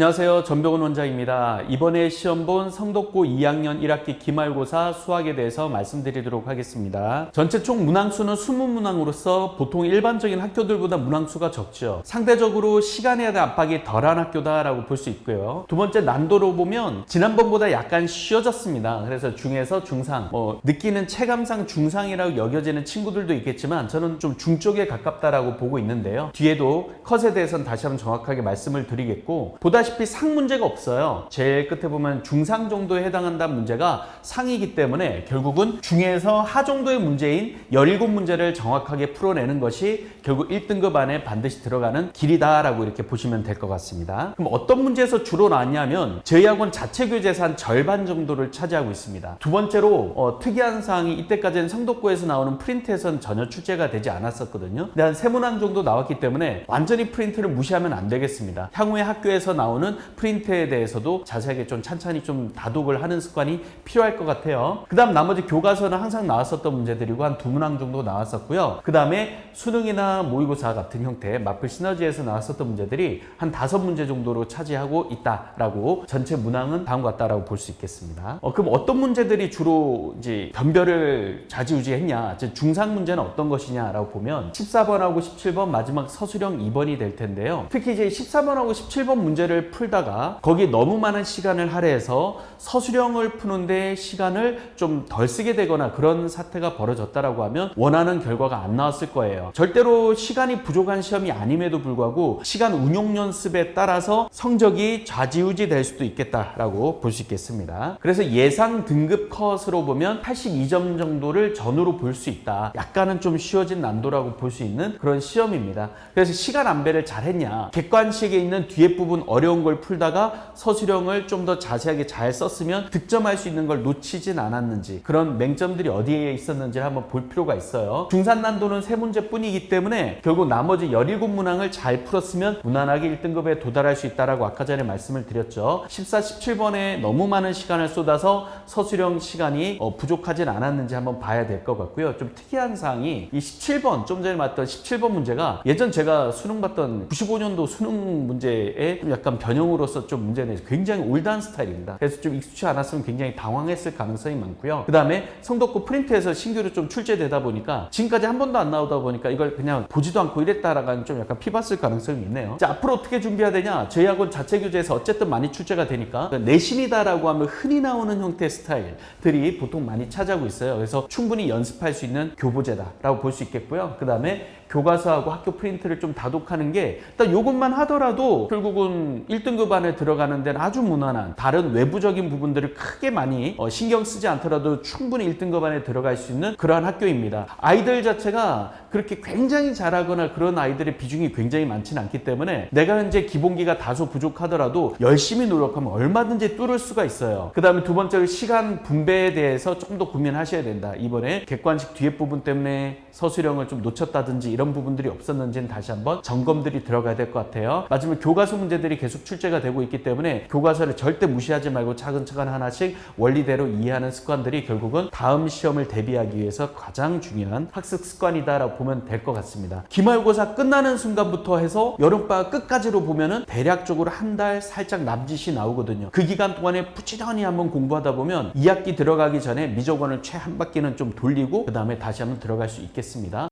안녕하세요. 전병훈 원장입니다. 이번에 시험 본 성덕고 2학년 1학기 기말고사 수학에 대해서 말씀드리도록 하겠습니다. 전체 총 문항수는 20문항으로서 보통 일반적인 학교들보다 문항수가 적죠. 상대적으로 시간에 대한 압박이 덜한 학교다라고 볼 수 있고요. 두 번째, 난도로 보면 지난번보다 약간 쉬워졌습니다. 그래서 중에서 중상, 느끼는 체감상 중상이라고 여겨지는 친구들도 있겠지만 저는 좀 중쪽에 가깝다라고 보고 있는데요. 뒤에도 컷에 대해서는 다시 한번 정확하게 말씀을 드리겠고, 보다시피 상 문제가 없어요. 제일 끝에 보면 중상 정도에 해당한다는 문제가 상이기 때문에 결국은 중에서 하 정도의 문제인 17문제를 정확하게 풀어내는 것이 결국 1등급 안에 반드시 들어가는 길이다라고 이렇게 보시면 될 것 같습니다. 그럼 어떤 문제에서 주로 나왔냐면 저희 학원 자체 교재에서 한 절반 정도를 차지하고 있습니다. 두 번째로 특이한 사항이 이때까지는 성덕고에서 나오는 프린트에서는 전혀 출제가 되지 않았었거든요. 근데 한 3문항 정도 나왔기 때문에 완전히 프린트를 무시하면 안 되겠습니다. 향후에 학교에서 나오는 프린트에 대해서도 자세하게 좀 찬찬히 좀 다독을 하는 습관이 필요할 것 같아요. 그 다음 나머지 교과서는 항상 나왔었던 문제들이고 한 2문항 정도 나왔었고요. 그 다음에 수능이나 모의고사 같은 형태의 마플 시너지에서 나왔었던 문제들이 한 5문제 정도로 차지하고 있다라고 전체 문항은 다음과 같다라고 볼 수 있겠습니다. 그럼 어떤 문제들이 주로 이제 변별을 좌지우지했냐, 중상 문제는 어떤 것이냐라고 보면 14번하고 17번 마지막 서술형 2번이 될 텐데요. 특히 이제 14번하고 17번 문제를 풀다가 거기에 너무 많은 시간을 할애해서 서술형을 푸는데 시간을 좀 덜 쓰게 되거나 그런 사태가 벌어졌다라고 하면 원하는 결과가 안 나왔을 거예요. 절대로 시간이 부족한 시험이 아님에도 불구하고 시간 운용 연습에 따라서 성적이 좌지우지 될 수도 있겠다라고 볼 수 있겠습니다. 그래서 예상 등급 컷으로 보면 82점 정도를 전후로 볼 수 있다. 약간은 좀 쉬워진 난도라고 볼 수 있는 그런 시험입니다. 그래서 시간 안배를 잘했냐, 객관식에 있는 뒤에 부분 어려운 걸 풀다가 서술형을 좀 더 자세하게 잘 썼으면 득점할 수 있는 걸 놓치진 않았는지, 그런 맹점들이 어디에 있었는지 한번 볼 필요가 있어요. 중산 난도는 3문제 뿐이기 때문에 결국 나머지 17문항을 잘 풀었으면 무난하게 1등급에 도달할 수 있다라고 아까 전에 말씀을 드렸죠. 14, 17번에 너무 많은 시간을 쏟아서 서술형 시간이 부족하진 않았는지 한번 봐야 될 것 같고요. 좀 특이한 사항이 이 17번, 좀 전에 봤던 17번 문제가 예전 제가 수능 봤던 95년도 수능 문제의 좀 약간 변형으로서 좀 문제는 굉장히 올드한 스타일입니다. 그래서 좀 익숙치 않았으면 굉장히 당황했을 가능성이 많고요. 그 다음에 성덕고 프린트에서 신규로 좀 출제되다 보니까 지금까지 한 번도 안 나오다 보니까 이걸 그냥 보지도 않고 이랬다라는 좀 약간 피봤을 가능성이 있네요. 자, 앞으로 어떻게 준비해야 되냐? 저희 학원 자체 교재에서 어쨌든 많이 출제가 되니까 내신이다라고 하면 흔히 나오는 형태의 스타일들이 보통 많이 차지하고 있어요. 그래서 충분히 연습할 수 있는 교보제다라고 볼 수 있겠고요. 그 다음에 교과서하고 학교 프린트를 좀 다독하는 게 일단 이것만 하더라도 결국은 1등급 안에 들어가는 데는 아주 무난한, 다른 외부적인 부분들을 크게 많이 신경 쓰지 않더라도 충분히 1등급 안에 들어갈 수 있는 그러한 학교입니다. 아이들 자체가 그렇게 굉장히 잘하거나 그런 아이들의 비중이 굉장히 많지는 않기 때문에 내가 현재 기본기가 다소 부족하더라도 열심히 노력하면 얼마든지 뚫을 수가 있어요. 그 다음에 두 번째로 시간 분배에 대해서 좀 더 고민하셔야 된다. 이번에 객관식 뒤에 부분 때문에 서술형을 좀 놓쳤다든지 이런 부분들이 없었는지는 다시 한번 점검들이 들어가야 될 것 같아요. 마지막 교과서 문제들이 계속 출제가 되고 있기 때문에 교과서를 절대 무시하지 말고 차근차근 하나씩 원리대로 이해하는 습관들이 결국은 다음 시험을 대비하기 위해서 가장 중요한 학습 습관이다라고 보면 될 것 같습니다. 기말고사 끝나는 순간부터 해서 여름방학 끝까지로 보면은 대략적으로 한 달 살짝 남짓이 나오거든요. 그 기간 동안에 부지런히 한번 공부하다 보면 2학기 들어가기 전에 미적원을 최 한 바퀴는 좀 돌리고 그 다음에 다시 한번 들어갈 수 있겠습니다.